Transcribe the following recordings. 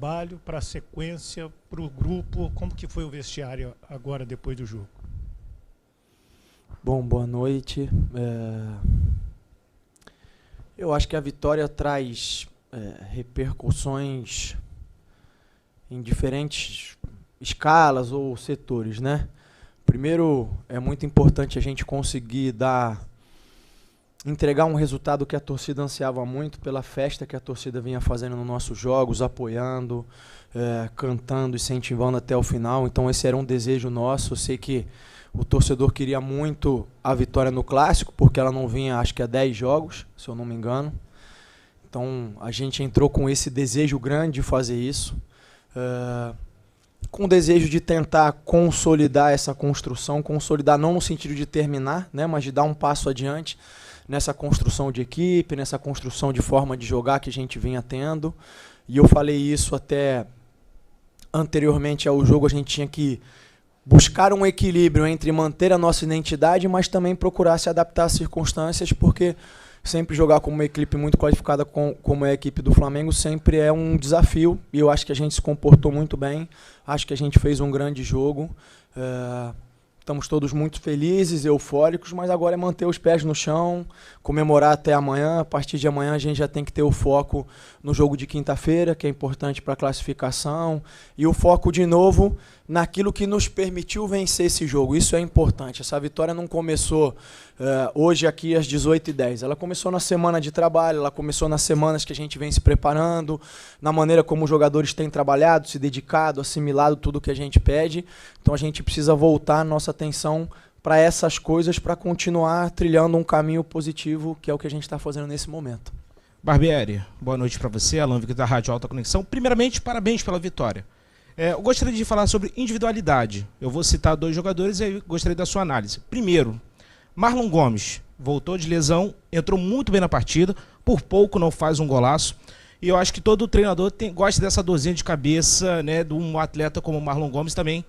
trabalho, para a sequência, para o grupo? Como que foi o vestiário agora, depois do jogo? Bom, boa noite. Eu acho que a vitória traz repercussões em diferentes escalas ou setores, né? Primeiro, é muito importante a gente conseguir entregar um resultado que a torcida ansiava muito, pela festa que a torcida vinha fazendo nos nossos jogos, apoiando, cantando, incentivando até o final. Então esse era um desejo nosso. Eu sei que o torcedor queria muito a vitória no Clássico, porque ela não vinha, acho que há 10 jogos, se eu não me engano. Então a gente entrou com esse desejo grande de fazer isso, com o desejo de tentar consolidar essa construção, consolidar não no sentido de terminar, né, mas de dar um passo adiante nessa construção de equipe, nessa construção de forma de jogar que a gente vinha tendo. E eu falei isso até anteriormente ao jogo, a gente tinha que buscar um equilíbrio entre manter a nossa identidade, mas também procurar se adaptar às circunstâncias, porque sempre jogar com uma equipe muito qualificada como é a equipe do Flamengo sempre é um desafio, e eu acho que a gente se comportou muito bem, acho que a gente fez um grande jogo. Estamos todos muito felizes, eufóricos, mas agora é manter os pés no chão, comemorar até amanhã. A partir de amanhã a gente já tem que ter o foco no jogo de quinta-feira, que é importante para a classificação, e o foco de novo naquilo que nos permitiu vencer esse jogo. Isso é importante. Essa vitória não começou hoje aqui às 18h10. Ela começou na semana de trabalho, ela começou nas semanas que a gente vem se preparando, na maneira como os jogadores têm trabalhado, se dedicado, assimilado tudo que a gente pede. Então a gente precisa voltar a nossa atenção para essas coisas, para continuar trilhando um caminho positivo, que é o que a gente está fazendo nesse momento. Barbieri, boa noite para você, Alan Vic da Rádio Alta Conexão. Primeiramente, parabéns pela vitória. Eu gostaria de falar sobre individualidade. Eu vou citar 2 jogadores e aí gostaria da sua análise. Primeiro, Marlon Gomes voltou de lesão, entrou muito bem na partida, por pouco não faz um golaço. E eu acho que todo treinador gosta dessa dorzinha de cabeça, né, de um atleta como o Marlon Gomes também.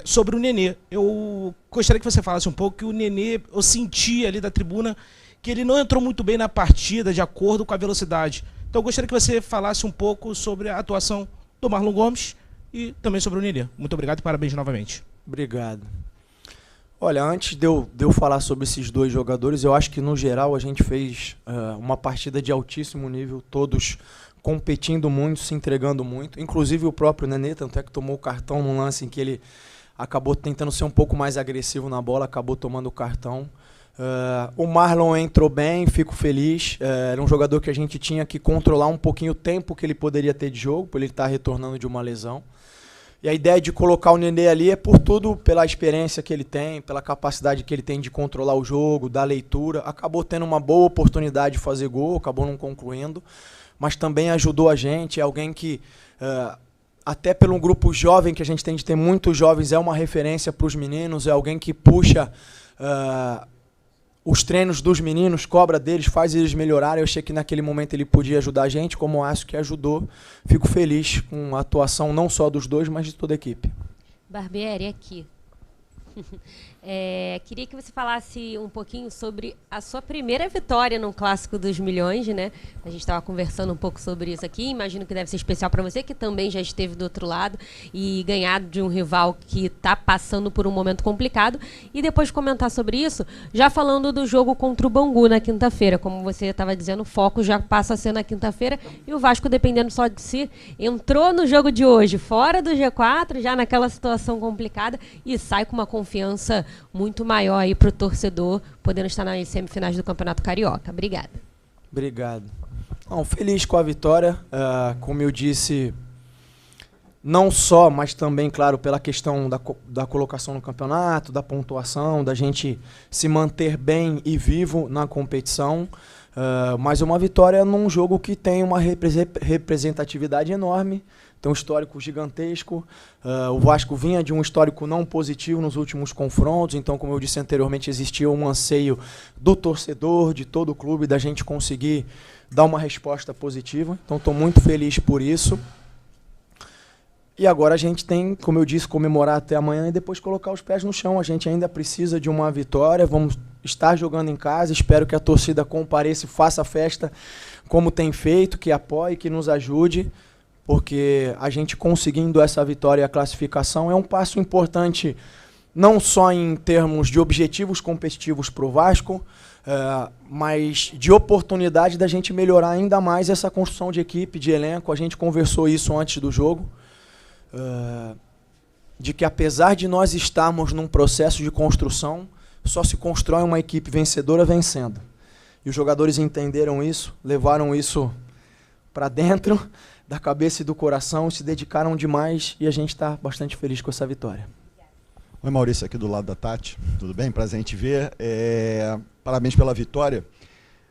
Sobre o Nenê, eu gostaria que você falasse um pouco que o Nenê, eu senti ali da tribuna que ele não entrou muito bem na partida de acordo com a velocidade. Então eu gostaria que você falasse um pouco sobre a atuação do Marlon Gomes e também sobre o Nenê. Muito obrigado e parabéns novamente. Obrigado. Olha, antes de eu falar sobre esses 2 jogadores, eu acho que no geral a gente fez uma partida de altíssimo nível, todos competindo muito, se entregando muito, inclusive o próprio Nenê, tanto é que tomou o cartão num lance em que ele acabou tentando ser um pouco mais agressivo na bola, acabou tomando o cartão. O Marlon entrou bem, fico feliz. Era um jogador que a gente tinha que controlar um pouquinho o tempo que ele poderia ter de jogo, por ele estar retornando de uma lesão. E a ideia de colocar o Nenê ali é por tudo, pela experiência que ele tem, pela capacidade que ele tem de controlar o jogo, da leitura. Acabou tendo uma boa oportunidade de fazer gol, acabou não concluindo, mas também ajudou a gente. É alguém que, até pelo grupo jovem que a gente tem de ter muitos jovens, é uma referência para os meninos, é alguém que puxa os treinos dos meninos, cobra deles, faz eles melhorarem. Eu achei que naquele momento ele podia ajudar a gente, como eu acho que ajudou. Fico feliz com a atuação não só dos 2, mas de toda a equipe. Barbieri, aqui. Queria que você falasse um pouquinho sobre a sua primeira vitória no Clássico dos Milhões, né? A gente estava conversando um pouco sobre isso aqui, imagino que deve ser especial para você, que também já esteve do outro lado e ganhado de um rival que está passando por um momento complicado. E depois de comentar sobre isso, já falando do jogo contra o Bangu na quinta-feira, como você estava dizendo, o foco já passa a ser na quinta-feira e o Vasco, dependendo só de si, entrou no jogo de hoje, fora do G4, já naquela situação complicada e sai com uma confiança muito maior aí para o torcedor, podendo estar nas semifinais do Campeonato Carioca. Obrigada. Obrigado. Feliz com a vitória, como eu disse, não só, mas também, claro, pela questão da colocação no campeonato, da pontuação, da gente se manter bem e vivo na competição, mas uma vitória num jogo que tem uma representatividade enorme, tem um histórico gigantesco. O Vasco vinha de um histórico não positivo nos últimos confrontos, então, como eu disse anteriormente, existia um anseio do torcedor, de todo o clube, da gente conseguir dar uma resposta positiva. Então, estou muito feliz por isso. E agora a gente tem, como eu disse, comemorar até amanhã e depois colocar os pés no chão. A gente ainda precisa de uma vitória, vamos estar jogando em casa, espero que a torcida compareça e faça festa como tem feito, que apoie, que nos ajude, porque a gente conseguindo essa vitória e a classificação é um passo importante, não só em termos de objetivos competitivos para o Vasco, mas de oportunidade da gente melhorar ainda mais essa construção de equipe, de elenco. A gente conversou isso antes do jogo, de que apesar de nós estarmos num processo de construção, só se constrói uma equipe vencedora vencendo. E os jogadores entenderam isso, levaram isso para dentro da cabeça e do coração, se dedicaram demais e a gente está bastante feliz com essa vitória. Oi, Maurício, aqui do lado da Tati. Tudo bem? Prazer em te ver. Parabéns pela vitória.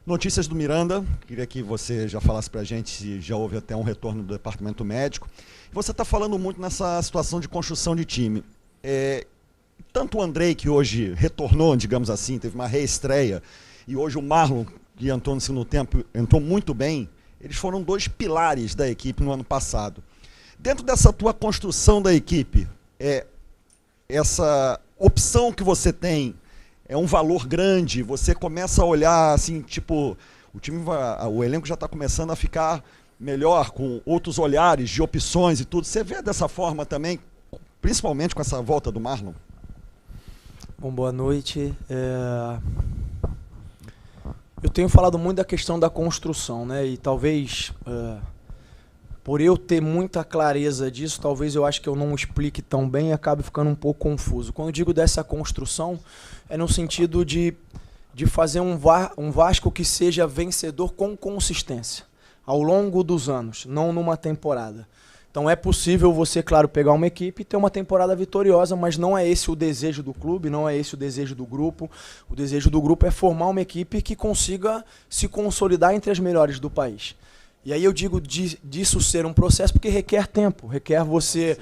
Notícias do Miranda. Queria que você já falasse para a gente se já houve até um retorno do departamento médico. Você está falando muito nessa situação de construção de time. Tanto o Andrei, que hoje retornou, digamos assim, teve uma reestreia, e hoje o Marlon, que entrou no segundo tempo, entrou muito bem, eles foram 2 pilares da equipe no ano passado. Dentro dessa tua construção da equipe, essa opção que você tem é um valor grande, você começa a olhar assim, tipo, o elenco já está começando a ficar melhor, com outros olhares de opções e tudo. Você vê dessa forma também, principalmente com essa volta do Marlon? Bom, boa noite. Eu tenho falado muito da questão da construção, né? E talvez, por eu ter muita clareza disso, talvez eu acho que eu não explique tão bem e acabe ficando um pouco confuso. Quando eu digo dessa construção, é no sentido de fazer um Vasco que seja vencedor com consistência, ao longo dos anos, não numa temporada. Então é possível você, claro, pegar uma equipe e ter uma temporada vitoriosa, mas não é esse o desejo do clube, não é esse o desejo do grupo. O desejo do grupo é formar uma equipe que consiga se consolidar entre as melhores do país. E aí eu digo disso ser um processo porque requer tempo, requer você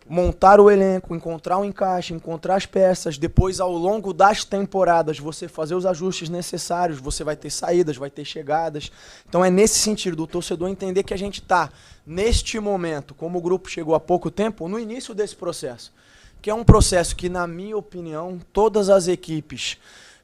montar o elenco, encontrar o encaixe, encontrar as peças, depois ao longo das temporadas você fazer os ajustes necessários, você vai ter saídas, vai ter chegadas. Então é nesse sentido do torcedor entender que a gente está, neste momento, como o grupo chegou há pouco tempo, no início desse processo, que é um processo que, na minha opinião, todas as equipes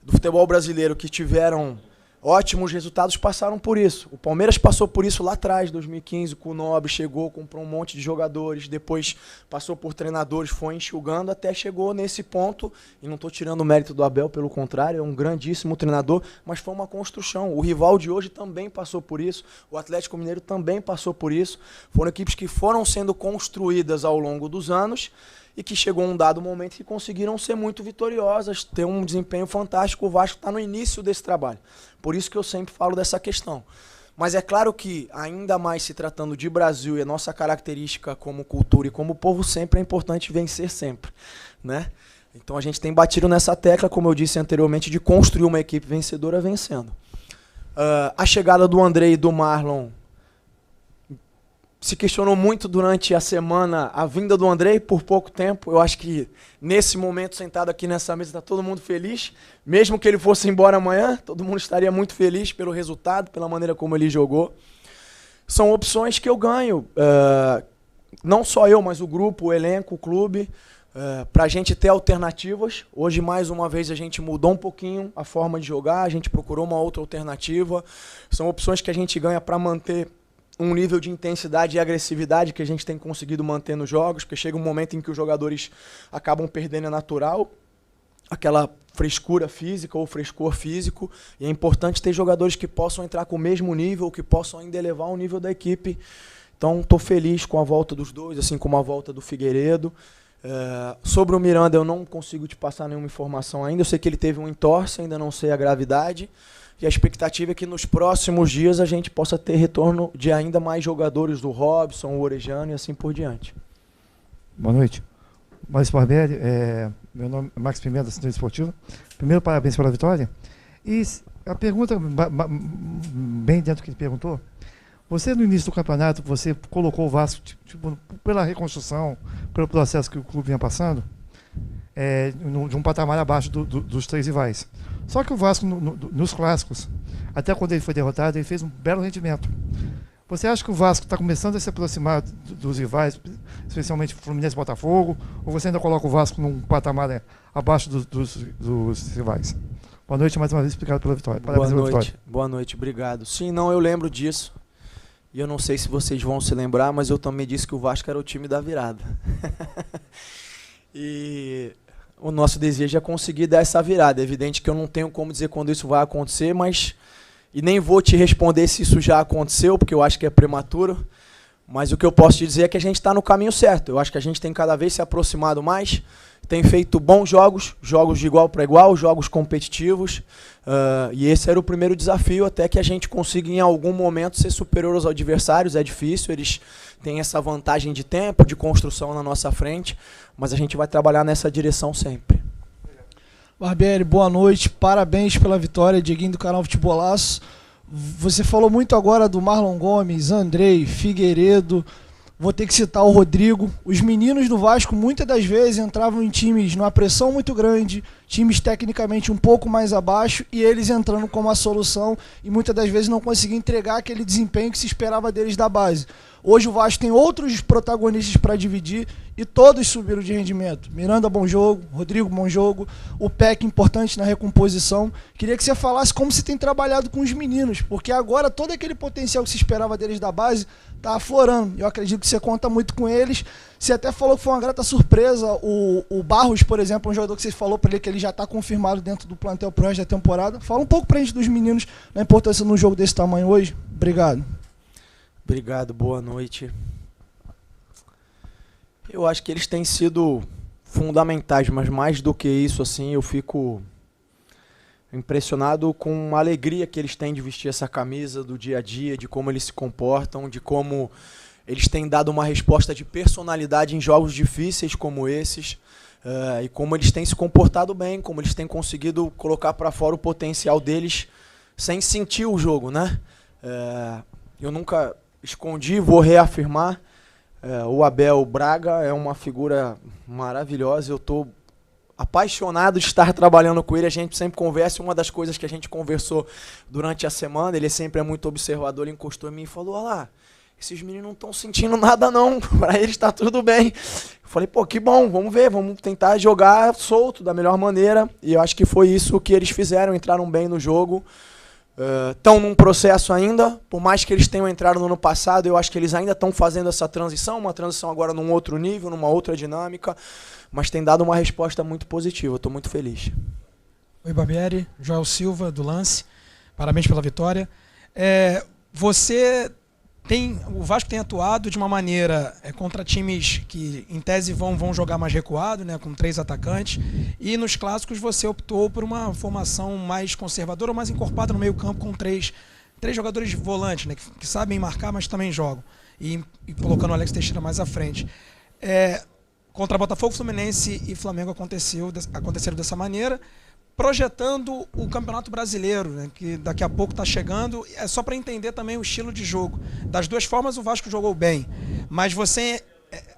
do futebol brasileiro que tiveram ótimos resultados passaram por isso. O Palmeiras passou por isso lá atrás, 2015, com o Nobre, chegou, comprou um monte de jogadores, depois passou por treinadores, foi enxugando, até chegou nesse ponto, e não estou tirando o mérito do Abel, pelo contrário, é um grandíssimo treinador, mas foi uma construção. O rival de hoje também passou por isso, o Atlético Mineiro também passou por isso, foram equipes que foram sendo construídas ao longo dos anos, e que chegou um dado momento que conseguiram ser muito vitoriosas, ter um desempenho fantástico. O Vasco está no início desse trabalho. Por isso que eu sempre falo dessa questão. Mas é claro que, ainda mais se tratando de Brasil e a nossa característica como cultura e como povo, sempre é importante vencer sempre, né? Então a gente tem batido nessa tecla, como eu disse anteriormente, de construir uma equipe vencedora vencendo. A chegada do Andrei e do Marlon, se questionou muito durante a semana a vinda do Andrei por pouco tempo. Eu acho que nesse momento, sentado aqui nessa mesa, está todo mundo feliz. Mesmo que ele fosse embora amanhã, todo mundo estaria muito feliz pelo resultado, pela maneira como ele jogou. São opções que eu ganho, não só eu, mas o grupo, o elenco, o clube, para a gente ter alternativas. Hoje, mais uma vez, a gente mudou um pouquinho a forma de jogar, a gente procurou uma outra alternativa. São opções que a gente ganha para manter um nível de intensidade e agressividade que a gente tem conseguido manter nos jogos, porque chega um momento em que os jogadores acabam perdendo a natural, aquela frescura física ou frescor físico, e é importante ter jogadores que possam entrar com o mesmo nível, que possam ainda elevar o nível da equipe. Então, estou feliz com a volta dos dois, assim como a volta do Figueiredo. Sobre o Miranda, eu não consigo te passar nenhuma informação ainda. Eu sei que ele teve um entorse, ainda não sei a gravidade. E a expectativa é que nos próximos dias a gente possa ter retorno de ainda mais jogadores do Robson, o Orejano e assim por diante. Boa noite. Maurício Barbieri, meu nome é Max Pimenta, assistente esportivo. Primeiro, parabéns pela vitória. E a pergunta, bem dentro do que ele perguntou, você no início do campeonato, você colocou o Vasco, tipo, pela reconstrução, pelo processo que o clube vinha passando, de um patamar abaixo dos 3 rivais. Só que o Vasco, nos clássicos, até quando ele foi derrotado, ele fez um belo rendimento. Você acha que o Vasco está começando a se aproximar dos rivais, especialmente Fluminense e Botafogo, ou você ainda coloca o Vasco num patamar abaixo dos rivais? Boa noite, mais uma vez, obrigado pela vitória. Parabéns pela vitória. Boa noite, obrigado. Sim, não, eu lembro disso. E eu não sei se vocês vão se lembrar, mas eu também disse que o Vasco era o time da virada. E o nosso desejo é conseguir dar essa virada. É evidente que eu não tenho como dizer quando isso vai acontecer, mas... E nem vou te responder se isso já aconteceu, porque eu acho que é prematuro. Mas o que eu posso te dizer é que a gente está no caminho certo. Eu acho que a gente tem cada vez se aproximado mais, tem feito bons jogos, jogos de igual para igual, jogos competitivos. E esse era o primeiro desafio, até que a gente consiga em algum momento ser superior aos adversários. É difícil, eles têm essa vantagem de tempo, de construção na nossa frente, mas a gente vai trabalhar nessa direção sempre. Barbieri, boa noite, parabéns pela vitória, Dieguinho do canal Futebolaço. Você falou muito agora do Marlon Gomes, Andrei, Figueiredo, vou ter que citar o Rodrigo. Os meninos do Vasco muitas das vezes entravam em times numa pressão muito grande, times tecnicamente um pouco mais abaixo, e eles entrando como a solução e muitas das vezes não conseguiam entregar aquele desempenho que se esperava deles da base. Hoje o Vasco tem outros protagonistas para dividir e todos subiram de rendimento. Miranda, bom jogo. Rodrigo, bom jogo. O Peck, importante na recomposição. Queria que você falasse como você tem trabalhado com os meninos, porque agora todo aquele potencial que se esperava deles da base está aflorando. Eu acredito que você conta muito com eles. Você até falou que foi uma grata surpresa. O Barros, por exemplo, é um jogador que você falou para ele que ele já está confirmado dentro do plantel pro resto da temporada. Fala um pouco para a gente dos meninos, na importância num jogo desse tamanho hoje. Obrigado. Obrigado, boa noite. Eu acho que eles têm sido fundamentais, mas mais do que isso, assim, eu fico impressionado com a alegria que eles têm de vestir essa camisa do dia a dia, de como eles se comportam, de como eles têm dado uma resposta de personalidade em jogos difíceis como esses, e como eles têm se comportado bem, como eles têm conseguido colocar para fora o potencial deles sem sentir o jogo, né? Eu nunca escondi, vou reafirmar, o Abel Braga é uma figura maravilhosa, eu estou apaixonado de estar trabalhando com ele, a gente sempre conversa, uma das coisas que a gente conversou durante a semana, ele sempre é muito observador, ele encostou em mim e falou, olha lá, esses meninos não estão sentindo nada não, para eles está tudo bem. Eu falei, pô, que bom, vamos ver, vamos tentar jogar solto da melhor maneira, e eu acho que foi isso que eles fizeram, entraram bem no jogo. Estão num processo ainda, por mais que eles tenham entrado no ano passado, eu acho que eles ainda estão fazendo essa transição, uma transição agora num outro nível, numa outra dinâmica, mas tem dado uma resposta muito positiva, estou muito feliz. Oi, Barbieri, Joel Silva, do Lance, parabéns pela vitória. O Vasco tem atuado de uma maneira contra times que, em tese, vão jogar mais recuado, né, com 3 atacantes, e nos clássicos você optou por uma formação mais conservadora ou mais encorpada no meio campo com três jogadores de volante, né, que sabem marcar, mas também jogam, e colocando o Alex Teixeira mais à frente. Contra Botafogo, Fluminense e Flamengo aconteceram dessa maneira, projetando o Campeonato Brasileiro, né, que daqui a pouco está chegando, é só para entender também o estilo de jogo. Das duas formas o Vasco jogou bem, mas você,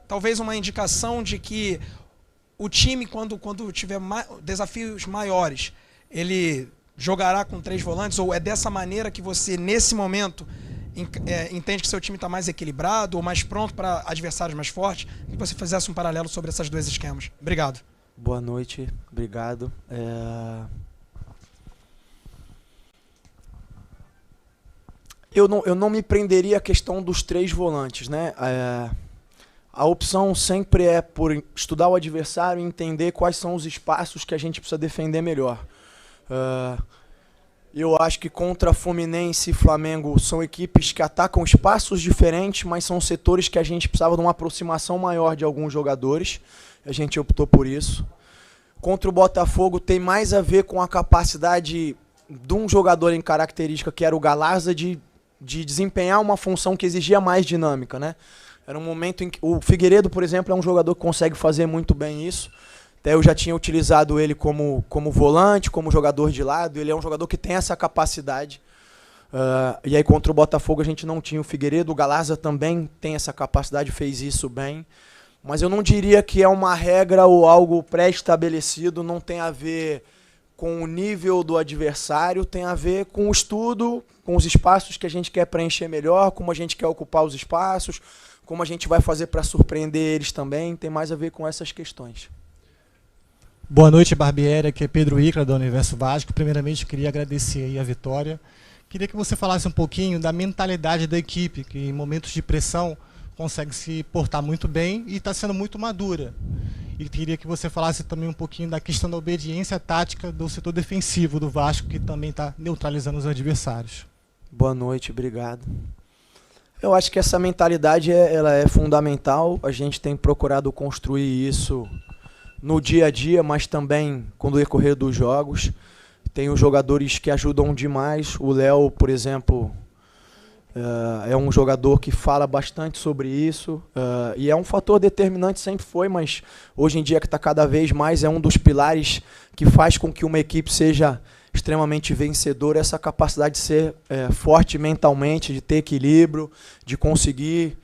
talvez uma indicação de que o time, quando tiver desafios maiores, ele jogará com 3 volantes, ou é dessa maneira que você, nesse momento, entende que seu time está mais equilibrado ou mais pronto para adversários mais fortes? Que você fizesse um paralelo sobre esses 2 esquemas. Obrigado. Boa noite, obrigado. Eu não me prenderia à questão dos 3 volantes, né? A opção sempre é por estudar o adversário e entender quais são os espaços que a gente precisa defender melhor. Eu acho que contra Fluminense e Flamengo são equipes que atacam espaços diferentes, mas são setores que a gente precisava de uma aproximação maior de alguns jogadores. A gente optou por isso. Contra o Botafogo tem mais a ver com a capacidade de um jogador em característica, que era o Galarza, de desempenhar uma função que exigia mais dinâmica, né? Era um momento em que o Figueiredo, por exemplo, é um jogador que consegue fazer muito bem isso. Até eu já tinha utilizado ele como volante, como jogador de lado. Ele é um jogador que tem essa capacidade. E aí contra o Botafogo a gente não tinha o Figueiredo. O Galarza também tem essa capacidade, fez isso bem. Mas eu não diria que é uma regra ou algo pré-estabelecido, não tem a ver com o nível do adversário, tem a ver com o estudo, com os espaços que a gente quer preencher melhor, como a gente quer ocupar os espaços, como a gente vai fazer para surpreender eles também, tem mais a ver com essas questões. Boa noite, Barbieri, aqui é Pedro Icra, da Universo Vasco. Primeiramente, eu queria agradecer aí a vitória, Queria que você falasse um pouquinho da mentalidade da equipe, que em momentos de pressão consegue se portar muito bem e está sendo muito madura. E queria que você falasse também um pouquinho da questão da obediência tática do setor defensivo do Vasco, que também está neutralizando os adversários. Boa noite, obrigado. Eu acho que essa mentalidade ela é fundamental. A gente tem procurado construir isso no dia a dia, mas também com o decorrer dos jogos. Tem os jogadores que ajudam demais. O Léo, por exemplo, é um jogador que fala bastante sobre isso. E é um fator determinante, sempre foi, mas hoje em dia que está cada vez mais, é um dos pilares que faz com que uma equipe seja extremamente vencedora, essa capacidade de ser forte mentalmente, de ter equilíbrio, de conseguir,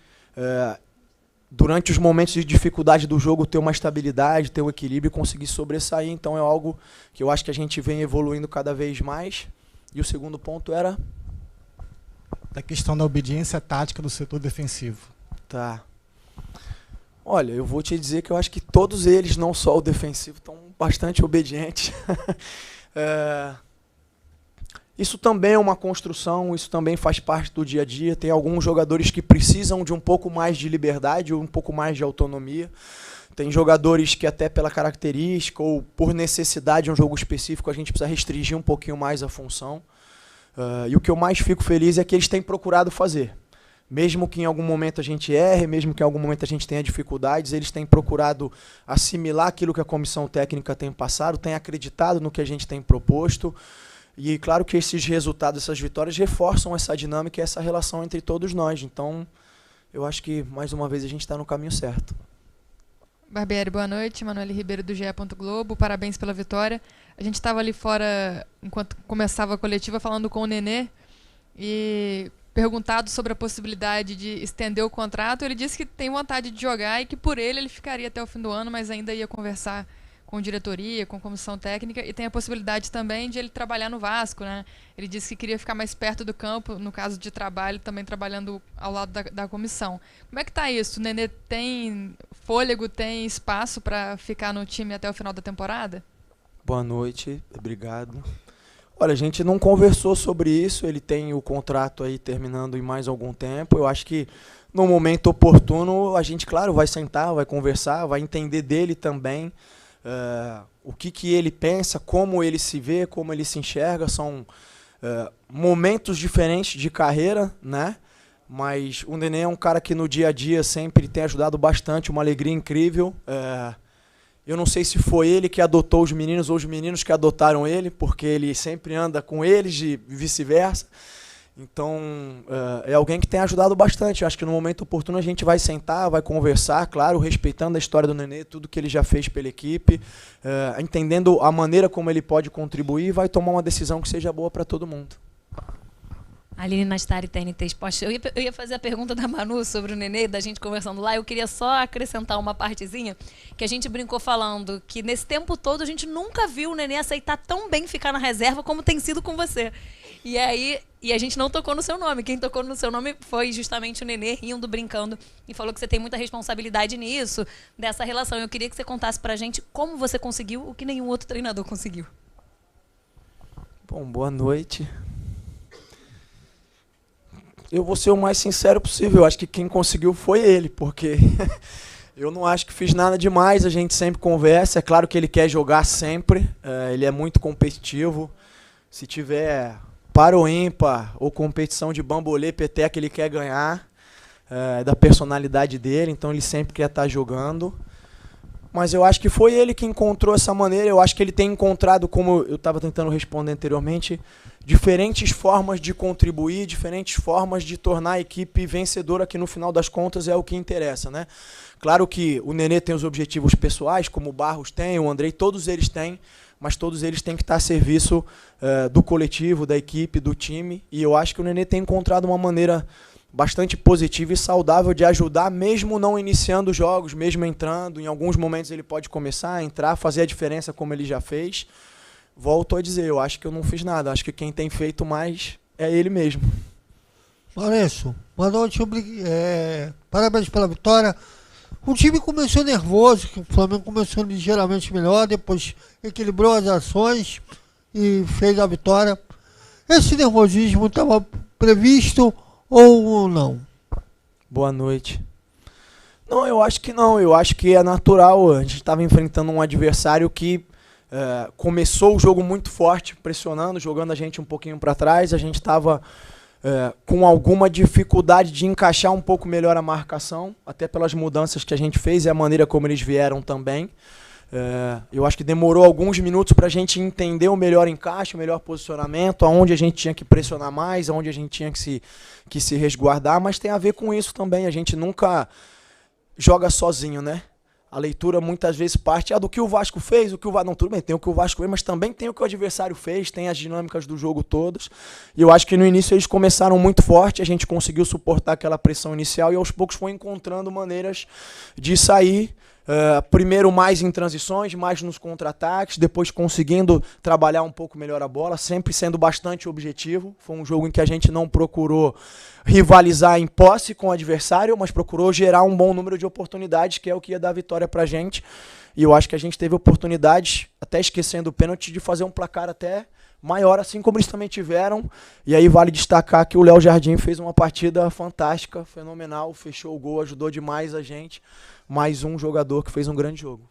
durante os momentos de dificuldade do jogo, ter uma estabilidade, ter um equilíbrio e conseguir sobressair. Então é algo que eu acho que a gente vem evoluindo cada vez mais. E o segundo ponto era? Da questão da obediência tática do setor defensivo. Tá. Olha, eu vou te dizer que eu acho que todos eles, não só o defensivo, estão bastante obedientes. Isso também é uma construção, isso também faz parte do dia a dia. Tem alguns jogadores que precisam de um pouco mais de liberdade, um pouco mais de autonomia. Tem jogadores que até pela característica ou por necessidade de um jogo específico a gente precisa restringir um pouquinho mais a função. E o que eu mais fico feliz é que eles têm procurado fazer. Mesmo que em algum momento a gente erre, mesmo que em algum momento a gente tenha dificuldades, eles têm procurado assimilar aquilo que a comissão técnica tem passado, têm acreditado no que a gente tem proposto. E claro que esses resultados, essas vitórias reforçam essa dinâmica e essa relação entre todos nós. Então, eu acho que, mais uma vez, a gente está no caminho certo. Barbieri, boa noite. Manoel Ribeiro do GE. Globo. Parabéns pela vitória. A gente estava ali fora, enquanto começava a coletiva, falando com o Nenê e perguntado sobre a possibilidade de estender o contrato. Ele disse que tem vontade de jogar e que por ele ficaria até o fim do ano, mas ainda ia conversar com diretoria, com comissão técnica, e tem a possibilidade também de ele trabalhar no Vasco, né? Ele disse que queria ficar mais perto do campo, no caso de trabalho, também trabalhando ao lado da comissão. Como é que tá isso? O Nenê tem fôlego, tem espaço para ficar no time até o final da temporada? Boa noite, obrigado. Olha, a gente não conversou sobre isso, ele tem o contrato aí terminando em mais algum tempo. Eu acho que no momento oportuno a gente, claro, vai sentar, vai conversar, vai entender dele também. O que ele pensa, como ele se vê, como ele se enxerga. São momentos diferentes de carreira, né? Mas o Nenê é um cara que no dia a dia sempre tem ajudado bastante, uma alegria incrível. Eu não sei se foi ele que adotou os meninos ou os meninos que adotaram ele, porque ele sempre anda com eles e vice-versa. Então, é alguém que tem ajudado bastante. Eu acho que no momento oportuno a gente vai sentar, vai conversar, claro, respeitando a história do Nenê, tudo que ele já fez pela equipe, entendendo a maneira como ele pode contribuir e vai tomar uma decisão que seja boa para todo mundo. Aline Nastari, TNT Esporte. Eu ia fazer a pergunta da Manu sobre o Nenê, da gente conversando lá. Eu queria só acrescentar uma partezinha, que a gente brincou falando que nesse tempo todo a gente nunca viu o Nenê aceitar tão bem ficar na reserva como tem sido com você. E a gente não tocou no seu nome. Quem tocou no seu nome foi justamente o Nenê, rindo, brincando, e falou que você tem muita responsabilidade nisso, dessa relação. Eu queria que você contasse pra gente como você conseguiu o que nenhum outro treinador conseguiu. Bom, boa noite. Eu vou ser o mais sincero possível. Eu acho que quem conseguiu foi ele, porque eu não acho que fiz nada demais. A gente sempre conversa. É claro que ele quer jogar sempre. Ele é muito competitivo. Se tiver par ou ímpar ou competição de bambolê, peteca, ele quer ganhar. É da personalidade dele, então ele sempre quer estar jogando. Mas eu acho que foi ele que encontrou essa maneira. Eu acho que ele tem encontrado, como eu estava tentando responder anteriormente, diferentes formas de contribuir, diferentes formas de tornar a equipe vencedora, que no final das contas é o que interessa, né? Claro que o Nenê tem os objetivos pessoais, como o Barros tem, o Andrei, todos eles têm, mas todos eles têm que estar a serviço do coletivo, da equipe, do time. E eu acho que o Nenê tem encontrado uma maneira bastante positiva e saudável de ajudar, mesmo não iniciando os jogos, mesmo entrando. Em alguns momentos ele pode começar a entrar, fazer a diferença como ele já fez. Volto a dizer, eu acho que eu não fiz nada. Acho que quem tem feito mais é ele mesmo. Maurício, boa noite. Parabéns pela vitória. O time começou nervoso, o Flamengo começou ligeiramente melhor, depois equilibrou as ações e fez a vitória. Esse nervosismo estava previsto ou não? Boa noite. Não, eu acho que não. Eu acho que é natural. A gente estava enfrentando um adversário que começou o jogo muito forte, pressionando, jogando a gente um pouquinho para trás. A gente estava com alguma dificuldade de encaixar um pouco melhor a marcação, até pelas mudanças que a gente fez e a maneira como eles vieram também. Eu acho que demorou alguns minutos para a gente entender o melhor encaixe, o melhor posicionamento, aonde a gente tinha que pressionar mais, aonde a gente tinha que se resguardar, mas tem a ver com isso também. A gente nunca joga sozinho, né? A leitura muitas vezes parte do que o Vasco fez, não, tudo bem, tem o que o Vasco fez, mas também tem o que o adversário fez, tem as dinâmicas do jogo todas. E eu acho que no início eles começaram muito forte, a gente conseguiu suportar aquela pressão inicial e aos poucos foi encontrando maneiras de sair. Primeiro mais em transições, mais nos contra-ataques, depois conseguindo trabalhar um pouco melhor a bola, sempre sendo bastante objetivo. Foi um jogo em que a gente não procurou rivalizar em posse com o adversário, mas procurou gerar um bom número de oportunidades, que é o que ia dar vitória pra gente. E eu acho que a gente teve oportunidades, até esquecendo o pênalti, de fazer um placar até maior, assim como eles também tiveram. E aí vale destacar que o Léo Jardim fez uma partida fantástica, fenomenal, fechou o gol, ajudou demais a gente. Mais um jogador que fez um grande jogo.